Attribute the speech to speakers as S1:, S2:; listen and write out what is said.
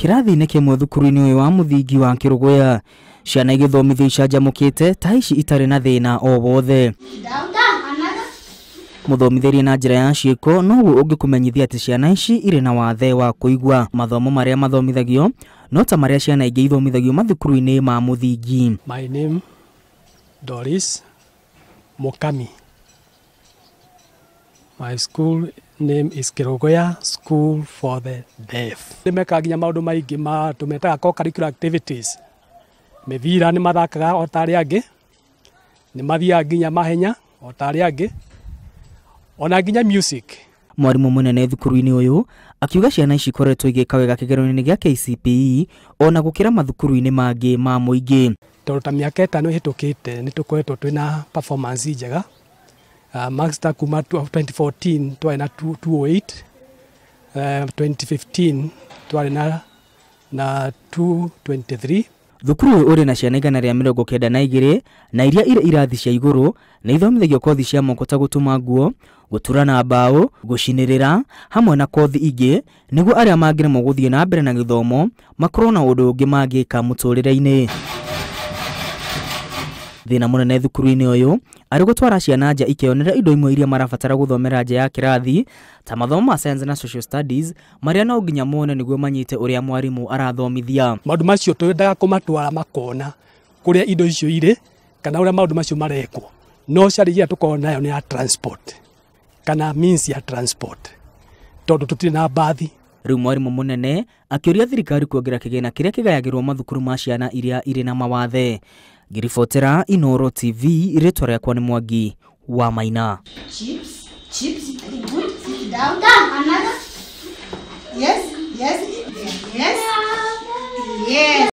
S1: Kirathi-inĩ kĩmwe thukuru-inĩ ũyũ wa mũthingi wa Kĩrũgũya, ciana igĩthomithio icanjamũkĩte ta ici itarĩ na thĩna o wothe. Mũthomithĩrie na njĩra ya ciĩko noguo ũngĩkũmenyithia atĩ ciana ici irĩ na wathe wa kũigua. Mathomo marĩa mathomithagio no ta marĩa ciana ingĩ ithomithagio mathukuru-inĩ ma mũthingi.
S2: My name Doris Mokami. My school name is Kĩrũgũya School for the Deaf. Nĩmekaga nginya maũndũ maingĩ tũmetaga co-curricular activities. Mĩbira nĩ mathakaga o ta arĩa angĩ, nĩ mathiaga nginya mahenya o ta arĩa angĩ, ona nginya music.
S1: Mwarimũ mũnene thukuru-inĩ ũyũ akiuga ciana ici ikoretwo igĩka wega kĩgeranio-inĩ gĩa KCPE ona gũkĩra mathukuru-inĩ mangĩ ma mũingĩ.
S2: Tondũ ta mĩaka 5 ĩhĩtũkĩte nĩ tũkoretwo twĩna performance njega. Master kuma 2014 twarĩ na 208, 2015 twarĩ na 223.
S1: Thukuru ũyũ ũrĩ na ciana 192 na iria irĩ irathi cia igũrũ na ithomithagio kothi cia moko ta gũtuma nguo, gũtura na mbaũ, gũcinĩrĩra hamwe na kothi ingĩ nĩguo arĩa mangĩremwo gũthiĩ na mbere na gĩthomo makorwo na ũndũ ũngĩ mangĩka mũtũrĩre-inĩ. Thĩna mũnene thukuru-inĩ ũyũ arĩ gũtwara ciana nja ikĩonera indo imwe iria marabatara gũthomera nja ya kĩrathi ta mathomo ma science na social studies marĩa no nginya mone nĩguo manyite ũrĩa mwarimũ arathomithia.
S2: Maũndũ macio twendaga kũmatwara makona kũrĩa indo icio irĩ kana ũrĩa maũndũ macio marekwo. No carĩgia tũkorwo nayo nĩ ya transport kana means ya transport tondũ tũtirĩ na mbathi.
S1: Rĩu mwarimũ mũnene akĩũria thirikari kuongerera kĩgĩna kĩrĩa kĩgayagĩrwo mathukuru ma ciana iria irĩ na mawathe. Ngiribotera Inooro TV, rĩtwa rĩakwa nĩ Mwangi wa Maina.
S3: Chips, very good. Sit down, another. Yes, yes, yes, yes.